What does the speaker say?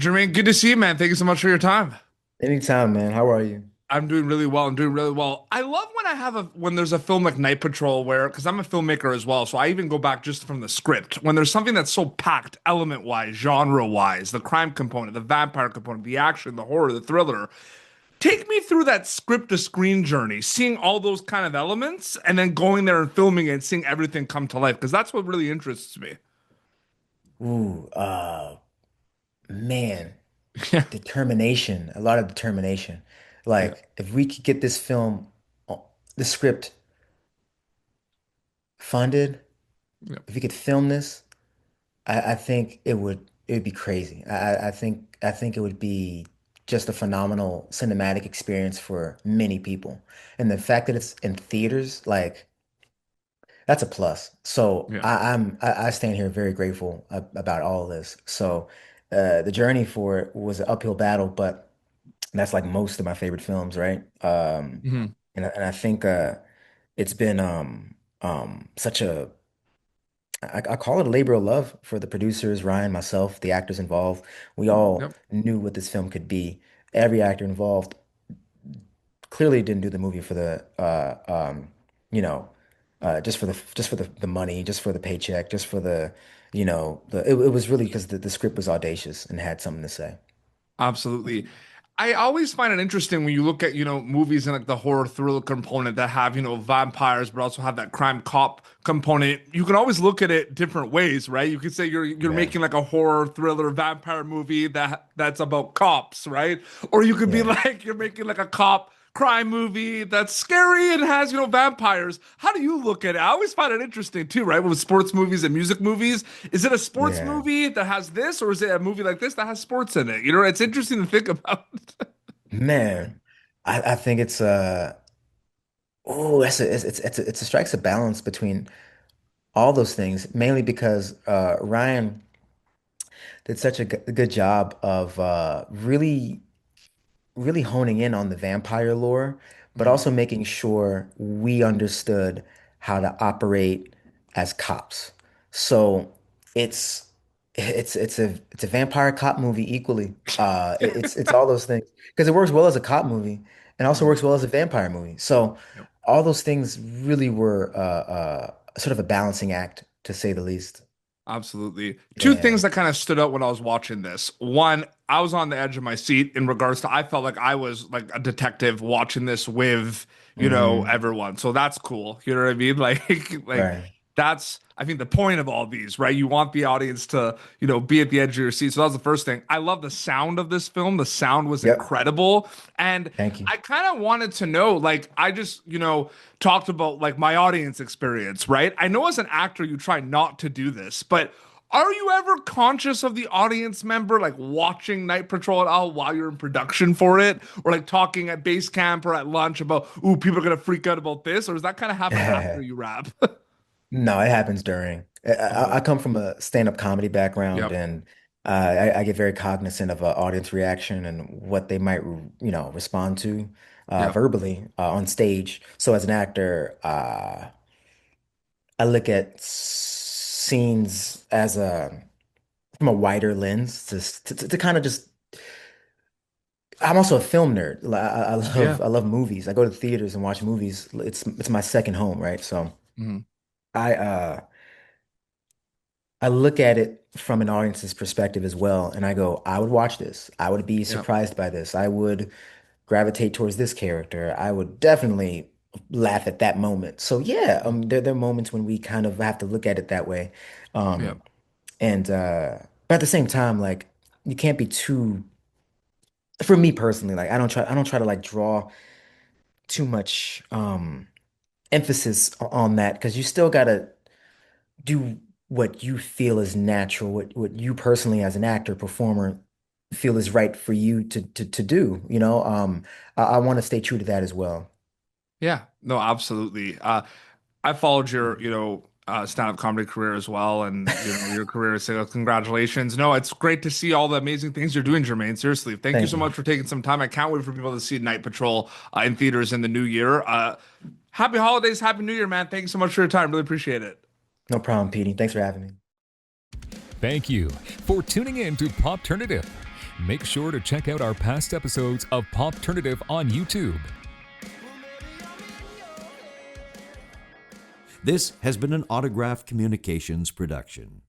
Jermaine, good to see you, man. Thank you so much for your time. Anytime, man. How are you? I'm doing really well. I'm doing really well. I love when when there's a film like Night Patrol where, because I'm a filmmaker as well, so I even go back just from the script. When there's something that's so packed, element-wise, genre-wise, the crime component, the vampire component, the action, the horror, the thriller. Take me through that script to screen journey, seeing all those kind of elements, and then going there and filming it and seeing everything come to life, because that's what really interests me. Ooh, man, Yeah, determination, a lot of determination. yeah, Like, if we could get this film, the script funded, yeah. if we could film this, I think it would be crazy. I think it would be just a phenomenal cinematic experience for many people. And the fact that it's in theaters, like that's a plus. So Yeah. I stand here very grateful about all of this. So the journey for it was an uphill battle, but that's like most of my favorite films, right? Mhm. And I think it's been such a I call it a labor of love for the producers, Ryan, myself, the actors involved. We all Yep. knew what this film could be. Every actor involved clearly didn't do the movie for the you know just for the money, just for the paycheck, just for the it was really because the script was audacious and had something to say. Absolutely. I always find it interesting when you look at, movies in like the horror thriller component that have, vampires, but also have that crime cop component. You can always look at it different ways, right? You could say you're Yeah, making like a horror thriller vampire movie that's about cops, right? Or you could be yeah. like you're making like a cop crime movie that's scary and has, vampires. How do you look at it? I always find it interesting too, right? With sports movies and music movies, is it a sports Yeah, movie that has this, or is it a movie like this that has sports in it? It's interesting to think about. man, I think it's oh that's a it's a strikes a balance between all those things, mainly because Ryan did such a good job of really honing in on the vampire lore, but Mm, also making sure we understood how to operate as cops. So it's it's a vampire cop movie equally. It's all those things because it works well as a cop movie and also mm, works well as a vampire movie. So yep. all those things really were sort of a balancing act, to say the least. Absolutely. Two things Yeah. that kind of stood out when I was watching this. One, I was on the edge of my seat in regards to I felt like I was like a detective watching this with, Hmm. everyone. So that's cool. You know what I mean? Like Right. that's I think the point of all these, right? You want the audience to, be at the edge of your seat. So that was the first thing. I love the sound of this film. The sound was Yep. incredible. And Thank you. I kind of wanted to know, like, I just, talked about like my audience experience, right? I know as an actor, you try not to do this, but are you ever conscious of the audience member, like watching Night Patrol at all while you're in production for it, or like talking at base camp or at lunch about, ooh, people are gonna freak out about this, or does that kind of happen after you wrap? No, it happens during. I Okay. come from a stand-up comedy background, Yep. and I get very cognizant of audience reaction and what they might, respond to Yep. verbally on stage. So as an actor, I look at scenes as a from a wider lens to kind of just. I'm also a film nerd. I Yeah. love movies. I go to theaters and watch movies. It's my second home, right? So Mhm. I uh. I look at it from an audience's perspective as well, and I go, I would watch this. I would be Yep. surprised by this. I would gravitate towards this character. I would definitely laugh at that moment. So yeah, there are moments when we kind of have to look at it that way. Yep. Um, and but at the same time, like you can't be too, for me personally, like I don't try to like draw too much emphasis on that because you still gotta do what you feel is natural, what you personally as an actor, performer feel is right for you to do, you know? I want to stay true to that as well. Yeah. No, absolutely. I followed your, stand-up comedy career as well, and your career. So congratulations. No, it's great to see all the amazing things you're doing, Jermaine. Seriously, thank you Thank so you. much for taking some time. I can't wait for people to see Night Patrol in theaters in the new year. Happy holidays, happy New Year, man. Thank you so much for your time. Really appreciate it. No problem, Petey. Thanks for having me. Thank you for tuning in to Popternative. Make sure to check out our past episodes of Popternative on YouTube. This has been an Autograph Communications production.